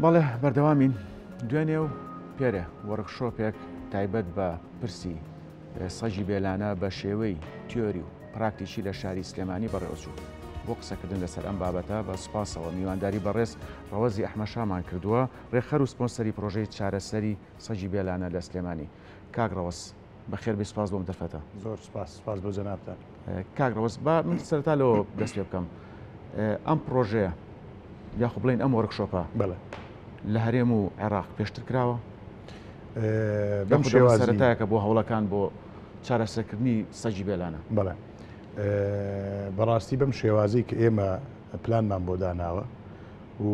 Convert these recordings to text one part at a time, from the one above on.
بەڵێ بەردەوامین دوێنێ و پێرە وەرکشۆپێک تایبەت بە پرسی سەجی بێلانە بە شێوەی تیۆری و پراکتیکی لە شاری سلێمانی بەڕێوەچوو بۆ قسەکردن لەسەر ئەم بابەتە بە سوپاسەوە میوانداری بەڕێز ڕەوەزی ئەحمەشامان کردووە ڕێخەر و سپۆنسەری پرۆژەی چارەسەری سەجی بێلانە لە سلێمانی. کاک ڕەوەز بەخێر بێ سوپاس بۆم دەرفەتە. زۆر سپاس بۆ جەنابتان. کاک ڕەوەز با من سەرەتا لەوە دەست پێ بکەم ئەم پرۆژەیە یاخۆ بڵێن ئەم وەرکشۆپە بەڵێ لە هەرێم و عێراق پێشتر کراوە بەم شێوازی سەرەتایەکە بۆ هەوڵەکان بۆ چارەسەرکردنی سەجی بێلانە. بەڵێ بەڕاستی بەم شێوازی کە ئێمە پلانمان بۆ داناوە و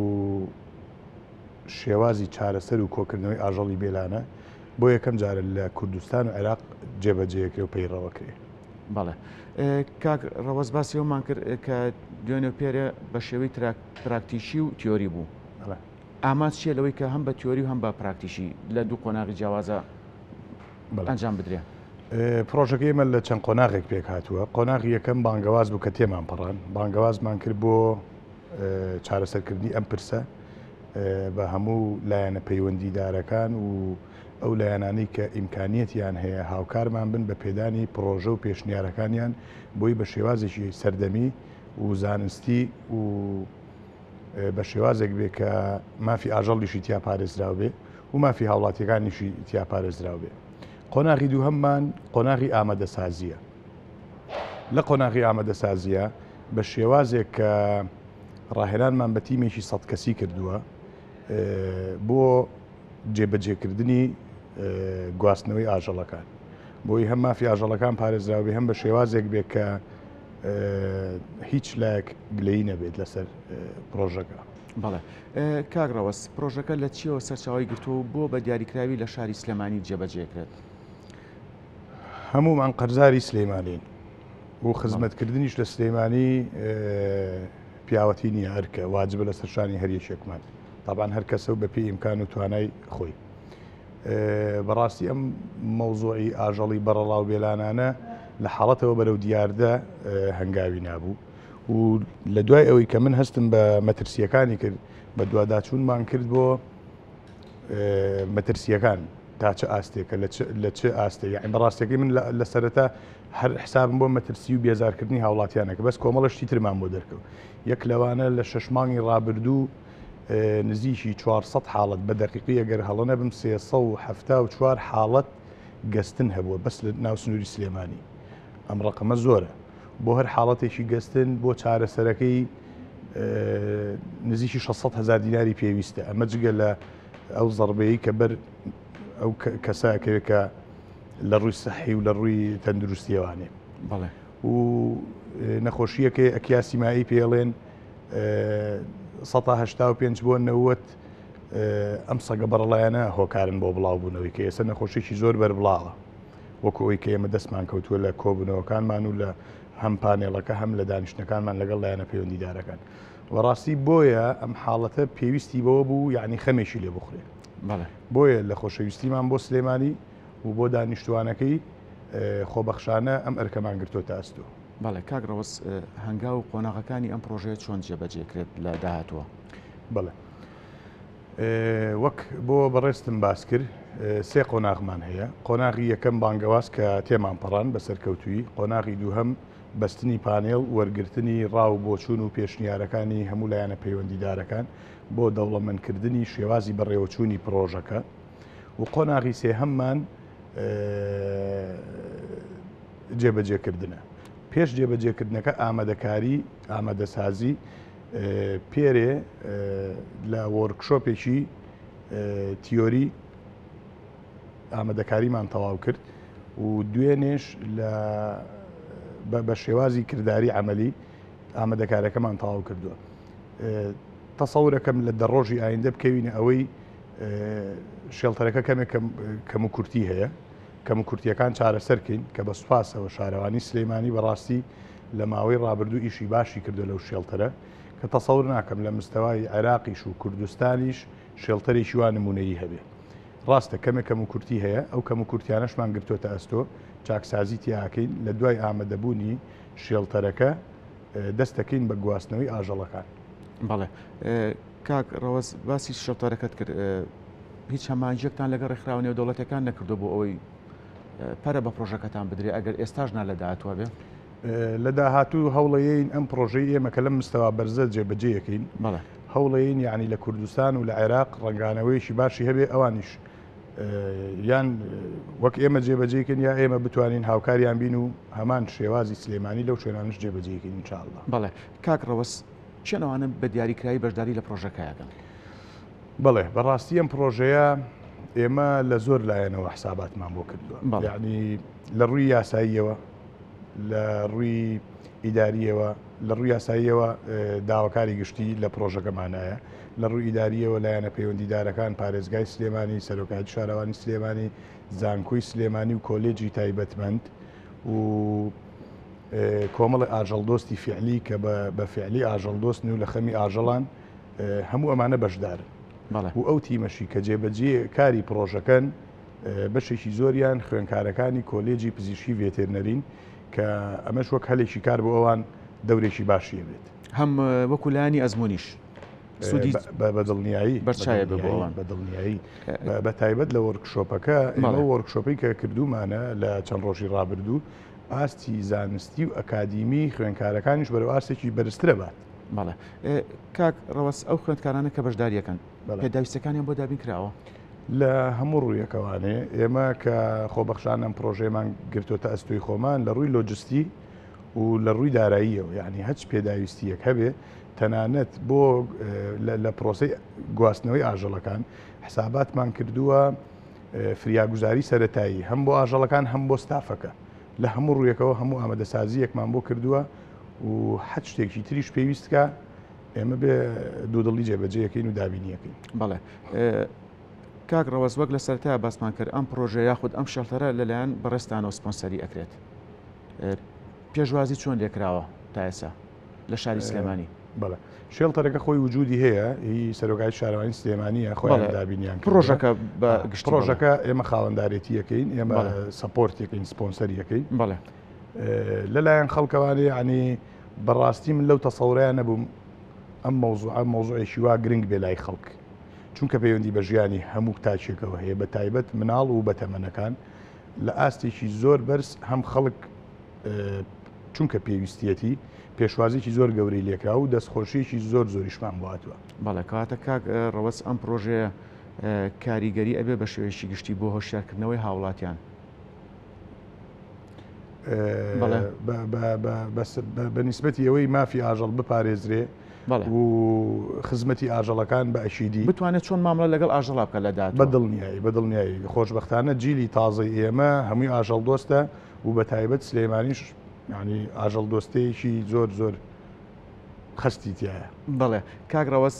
شێوازی چارەسەر و کۆکردنەوەی ئاژەڵی بێلانە بۆ یەکەم جارە لە کوردستان و عێراق جێبەجێکرێ و پەیڕەوەکرێ. بەڵێ کاک ڕەوەز باسی ئەومان کرد کە دوێنێ پێرە بە شێوەی پراکتیشی و تیۆری بوو. ئاماچ چیە لەوەی کە هەم بە تیۆری و هەم بە پراکتیشی لە دوو قۆناغی جیاوازە ئەنجام بدرێ؟ پرۆژەکە ئێمە لە چەند قۆناغێک پێک هاتووە. قۆناغی یەکەم بانگەواز بوو کە تێمان پەڕان، بانگەوازمان کرد بۆ چارەسەرکردنی ئەم پرسە بە هەموو لایەنە پەیوەندیدارەکان و ئەو لایەنانەی کە ئیمکانیەتیان هەیە هاوکارمان بن بە پێدانی پرۆژە و پێشنیارەکانیان بۆی بە شێوازێکی سەردەمی و زانستی و بە شێوازێک بێ کە مافی ئاژەڵیشی تیا پارێزراو بێ و مافی هاوڵاتیەکانیشی تیا پارێزراو بێ. قۆناغی دووهەممان قۆناغی ئامادەسازیە. لە قۆناغی ئامادەسازیە بە شێوازێک کە ڕاهێنانمان بە تیمێکی 100 کەسی کردووە بۆ جێبەجێکردنی گواستنەوەی ئاژەڵەکان، بۆی هەم مافی ئاژەڵەکان پارێزراو بێ هەم بە شێوازێک بێ کە هیچ لایەک گلەیی نەبێت لەسەر پرۆژەکە. بەڵێ کاک ڕەوەز پرۆژەکە لە چیەوە سەرچاوی گرتووە بۆ بە دیاریکراوی لە شاری سلێمانی جێبەجێکرێت؟ هەمومان قەرزاری سلێمانین و خزمەتکردنیش لە سلێمانی پیاوەتی نییە هەرکە واجبە لە سەرشانی هەریەکێکمان طبعاً هەر کەسە و بە پێی ئیمکان و توانای خۆی. بەڕاستی ئەم مەوزوعی ئاژەڵی بەرەڵاو بێلانانە لە حاڵەتەوە بەرەو دیاردە هەنگاوی نابوو و لە دوای ئەوەی کە من هەستم بە مەترسیەکانی کرد بە دوواداچوونمان کرد بۆ مەترسیەکان تا چه ئاستێکە لە چه ئاستێ یعنی بەڕاستەکەی من لە سەرەتا هەر حسابم بۆ مەترسی و بێزارکردنی هاوڵاتیانەکە بەس کۆمەڵەشتی ترمان بۆ دەرکەوت. یەک لەوانە لە 6 مانگی ڕابردوو نزیکی 400 حاڵەت بە دەقیقی ئەگەر هەڵە نەبم 374 حاڵەت گەستن هەبووە بەس لە ناو سنووری سلێمانی. ئەم ڕقەمە زۆرە بۆ هەر حاڵەتێکی گەستن بۆ چارەسەرەکەی نزیکی 600,000 دیناری پێویستە. ئەمە جگە لە ئەو زەربەیە کە بەر ئەو کەساکەوێت کە لە ڕووی سەحی و لە ڕووی تەندروستیەوانێ. بەڵێ و نەخۆشیەکە ئەکیاسیمایی پێڵێن 185 بۆ 90 ئەم سەگە بەڕڵایەنە هۆکارن بۆ بڵاو بوونەوەی کە ئێستا نەخۆشیێکی زۆر بەربڵاوە وەکو ئەوی کە ئێمە دەستمان کەوتووە لە کۆبوونەوەکانمان و لە هەم پانێڵەکە هەم لە دانیشتەکانمان لەگەڵ لایەنە پەیوەندیدارەکان. وەڕاستی بۆیە ئەم حاڵەتە پێویستی بەوە بوو یعنی خەمێکی لێ بخورێ. بۆیە لە خۆشەویستیمان بۆ سلێمانی و بۆ دانیشتوانەکەی خۆبەخشانە ئەم ئەرکەمان گرتۆتە ئەستۆ. بەڵێ کاک ڕەوەز هەنگا و قۆناغەکانی ئەم پرۆژەیە چۆن جێبەجێکرێت لە داهاتوە؟ بەڵێ وەک بۆ بەڕێستم باس کرد سێ قۆناغمان هەیە. قۆناغی یەکەم بانگەواز کە تێمان پەڕان بە سەرکەوتووی، قۆناغی دووهەم بەستنی پانێڵ وەرگرتنی ڕاو بۆچوون و پێشنیارەکانی هەموو لایەنە پەیوەندیدارەکان بۆ دەوڵەمەندکردنی شێوازی بەڕێوەچوونی پرۆژەکە و قۆناغی سێهەممان جێبەجێکردنە. پێش جێبەجێکردنەکە ئامادەسازی پێرێ لە وەرکشۆپێکی تیۆری ئامادەکاریمان تەواو کرد و دوێنێش بە شێوازی کردداری عملی ئامادەکارەکەمان تەواو کردووە. تەسەورەکەم لە دەڕۆژی ئایندە بکەوینە ئەوەی شێڵتەرەکە کەمێک کەم و کورتی هەیە، کەم و کورتیەکان چارەسەرکەین کە بە سوپاسەوە شارەوانی سلێمانی بەڕاستی لە ماوەی ڕابردوو ئیشی باشی کردو لەو شێڵتەرە کە تەسەور ناکەم لە مستەوای عێراقیش و کوردستانیش شێڵتەرێکی وان نمونەیی هەبێ. ڕاستە کەم و کورتی هەیە، ئەو کەم و کورتیانەشمان گرتوۆتە ئەستۆ چاکسازی تیاکەین لە دوای ئامادەبوونی شێڵتەرەکە دەست دەکەین بە گواستنەوەی ئاژەڵەکان. بەڵێ کاک ڕەوەز باسی شەڵتەرەکەت کرد هیچ هەمانجێکتان لەگەڵ ڕێکخراوە نێودەوڵەتیەکان نەکردو بۆ ئەوەی پەرە بە پرۆژەکەتان بدرێ ئەگەر ئێستاژنا لە داهاتوە بێ لە داهاتوو هەوڵەیەین ئەم پرۆژەی ئێمە کە لەم مستەوا بەرزە جێبەجێیەکەین هەوڵەیەین یعنی لە کوردستان و لە عێراق ڕنگانەوەیشی باشی هەبێ ئەوانیش یان وەک ئێمە جێبەجێکن یا ئێمە بتوانین هاوکاریان بین و هەمان شێوازی سلێمانی لەو شوێنانش جێبەجێکین انشاءالله. بەڵێ کاک ڕەوەس چێنەوانە بە دیاریکراوی بەشداری لە پرۆژەکەیەکەن؟ بەڵێ بەڕاستی ئەم پرۆژەیە ئێمە لە زۆر لایەنەوە حساباتمان بۆ کردووە، یعنی لە ڕووی یاساییەوە، لە ڕووی ئیداریەوە، لە ڕووی یاساییەوە داواکاری گشتی لە پرۆژەکەمانایە، لە ڕووی ئیداریەوە لایەنە پەیوەندیدارەکان، پارێزگای سلێمانی، سەرۆکاتی شارەوانی سلێمانی، زانکۆی سلێمانی و کۆلێجی تایبەتمەند و کۆمەڵی ئاژەڵدۆستی فعلی کە بە فعلی ئاژەڵدۆستن و لە خەمی ئاژەڵان هەموو ئەمانە بەشدارن و ئەو تیمەشی کە جێبەجێ کاری پرۆژەکەن بەشێکی زۆریان خوێنکارەکانی کۆلێجی پزیشکی ڤێتێرنەرین کە ئەمەش وەک هەلێکی کار بۆ ئەوان دەورێکی باشیە بێت. هەم وەکو لایانی ئەزمونیش بەدڵنیایی بەرچایە بۆەوان بەدڵنیایی بە تایبەت لە وەرکشۆپەکە ئێمە وەرکشۆپی کە کردومانە لە چەند ڕۆژی ڕابردوو ئاستی زانستی و ئەکادیمی خوێنکارەکانیش بەرەو ئاستێکی بەرزترە بات. بەڵێ کاک ڕەوەس ئەو خوێندکارانە کە بەشداریەکەن پێداویستەکانیان بۆ دابین کراوە لە هەموو ڕوویەکەوانێ ئێمە کە خۆبەخشان ئەم پرۆژێمان گرتوۆتە ئەستۆی خۆمان لە ڕووی لۆجستی و لە ڕووی داراییەوە، یعنی هەچ پێداویستیەک هەبێ تەنانەت بۆ لە پرۆسەی گواستنەوەی ئاژەڵەکان حساباتمان کردووە فریاگوزاری سەرەتایی هەم بۆ ئاژەڵەکان هەم بۆ ستافەکە لە هەموو ڕوویەکەوە هەموو ئامادەسازیەکمان بۆ کردووە و حەت شتێکی تریش پێویستکە ئێمە بێ دوودڵی جێبەجێیەکەین و دابینیەکەین. بەڵێ کاک ڕەوەز وەک لە سەرەتایە باسمان کرد ئەم پرۆژە یاخود ئەم شەڵتەرە لەلایەن بەڕێستانەوە سپۆنسەری ئەکرێت، پێشوازی چۆن لێکراوە تا ئێستا لە شاری سلێمانی؟ بەڵێ شێڵتەرەکە خۆی وجودی هەیە، هی سەرۆکای شارەوانی سلێمانیە خۆیان دابینیان پرۆژەکە بە گشتی پرۆژەکە ئێمە خاوەندارێتیەکەین، ئێمە سەپۆرتێکین سپۆنسەریەکەین. بەڵێ لەلایەن خەڵکەوانی عنی بەڕاستی من لەو تەسەوڕیان نەبووم ئەم مۆزوعێکی وا گرنگ بێ لای خەڵک، چونکە پەیوەندی بە ژیانی هەموو تاچێکەوە هەیە بە تایبەت مناڵ و بەتەمەنەکان لە ئاستێکی زۆر بەرز هەم خەڵک چونکە پێویستیەتی پێشوازێکی زۆر گەورەی لێکرا و دەستخۆشیێکی زۆر زۆریشمان بواتوە. بەڵێ کاتە کاک ڕەوەز ئەم پرۆژەیە کاریگەری ئەبێ بە شێوەیەکی گشتی بۆ هۆشیارکردنەوەی هاوڵاتیان بە نیسبەتی ئەوەی مافی ئاژەڵ بپارێزرێ و خزمەتی ئاژەڵەکان بە ئەشیدی بتوانێت چۆن مامەڵە لەگەڵ ئاژەڵا بکە لە داهاتوە. بەدڵنیایی خۆشبەختانە جیلی تازەی ئێمە هەمووی ئاژەڵ دۆستە و بە تایبەت سلێمانیش ینی ئاژەڵ دۆستەیەکی زۆر زۆر خستی تایە. بەڵێ کاک ڕەوەز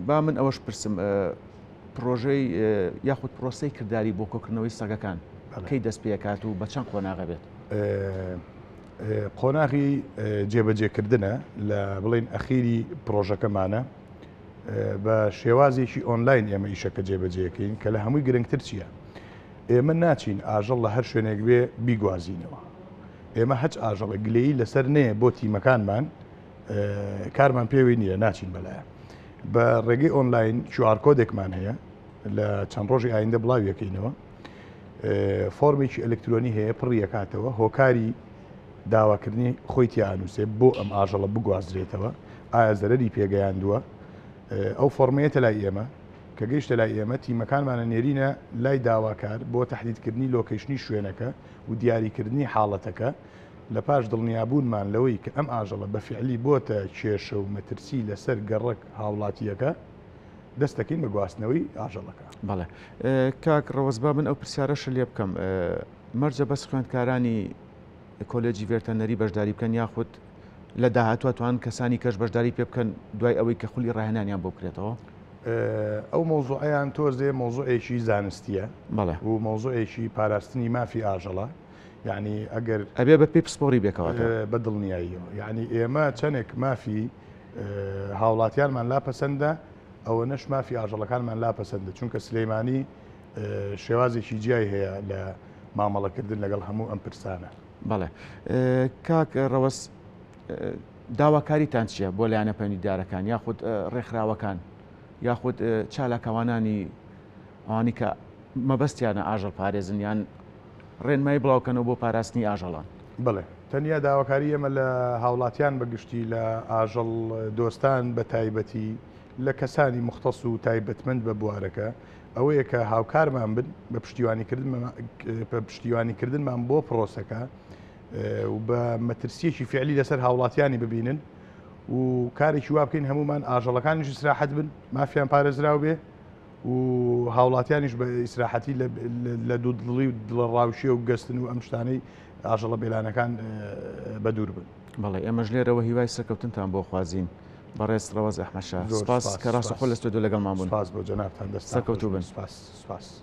با من ئەوەش پرسم پرۆژەی یاخود پرۆسەی کردداری بۆ کۆکردنەوەی سەگەکان کەی دەست پێکات و بە چەند قۆناغە بێت؟ قۆناغی جێبەجێکردنە لە بڵین ئەخیری پرۆژەکەمانە بە شێوازێکی ئۆنلاین ئێمە ئیشەکە جێبەجێەکەین کە لە هەمووی گرنگتر چییە؟ ئێمە ناچین ئاژەڵ لە هەر شوێنێک بێ بیگوازینەوە، ئێمە هەچ ئاژەڵە گلەیی لەسەر نەیە بۆ تیمەکانمان کارمان پێوی نییە ناچین بەلایە بە ڕێگەی ئۆنلاین QR کۆدێکمان هەیە لە چەند ڕۆژی ئایندە بڵاویەکەینەوە فۆرمێکی ئەلکترۆنی هەیە پڕیەکاتەوە هۆکاری داواکردنی خۆی تیانووسێ بۆ ئەم ئاژەڵە بگوازرێتەوە ئایا زەرەری پێگەیاندووە ئەو فۆرمەیەتە لای ئێمە کە گەیشتە لای ئێمە تیمەکانمانە نێرینە لای داواکار بۆ تەحدیدکردنی لۆکیشنی شوێنەکە و دیاریکردنی حاڵەتەکە لە پاش دڵنیابوونمان لەوەی کە ئەم ئاژەڵە بە فعلی بۆتە کێشە و مەترسی لەسەر گەڕک هاوڵاتیەکە دەستەکەین بە گواستنەوەی ئاژەڵەکە. بەڵێ کاک ڕەوەزبا من ئەو پرسیارەشە لێ بکەم مەرجە بەس خوێندکارانی کۆلێجی ڤێرتەنەری بەشداری بکەن یاخود لە داهاتوە توان کەسانی کەش بەشداری پێ بکەن دوای ئەوەی کە خولی ڕاهێنانیان بۆ بکرێتەوە؟ ئەو مۆزوعیان تۆزێ مۆزوعێکی زانستیە و مۆزوعێکی پاراستنی مافی ئاژەڵە، یعنی ئەگەر ئەبێ بە پێی پسپۆری بێکەوە بە دڵنیاییەوە، یعنی ئێمە چەندێک مافی هاوڵاتیانمان لاپەسەندە ئەوە نەش مافی ئاژەڵەکانمان لاپەسەندە، چونکە سلەیمانی شێوازێکی جیای هەیە لە مامەڵەکردن لەگەڵ هەموو ئەم پرسانە. بەڵێ کاک ڕەوەس داواکاریتان چییە بۆ لایەنە پەیوەندیدارەکان یاخود ڕێکخراوەکان یاخود چالاکەوانانی ئەوانی کە مەبەستیانە ئاژەڵ پارێزن یان ڕێنمای بڵاوکەنەوە بۆ پاراستنی ئاژەڵان؟ بڵێ تەنیا داواکاری ئێمە لە هاوڵاتیان بەگشتی لە ئاژەڵ دۆستان بە تایبەتی لە کەسانی مختص و تایبەتمەند بە بوارەکە ئەوەیە کە هاوکارمان بن بە پشتیوانیکردنمان بۆ پرۆسەکە و بە مەترسیەکی فعلی لەسەر هاوڵاتیانی ببینن و کارێکی وا بکەین هەمومان ئاژەڵەکانیش ئیسراحەت بن مافیان پارێزراو بێ و هاوڵاتیانیش بە ئیسراحەتی لە دوو دڵی و دڵڕاوشیە و گەستن و ئەم شتانەی ئاژەڵە بێلانەکان بە دوور بن. بەڵێ ئێمەش لێرەوە هیوای سەرکەوتنتان بۆ خوازین بەڕێز ڕەوەز ئەحمەد شا. سپاس کە ڕاستەخۆ لە ستۆدیۆ لەگەڵمان بوون. سپاس بۆ جەنابتان دەست سەرکەوتوو بن. سپاس.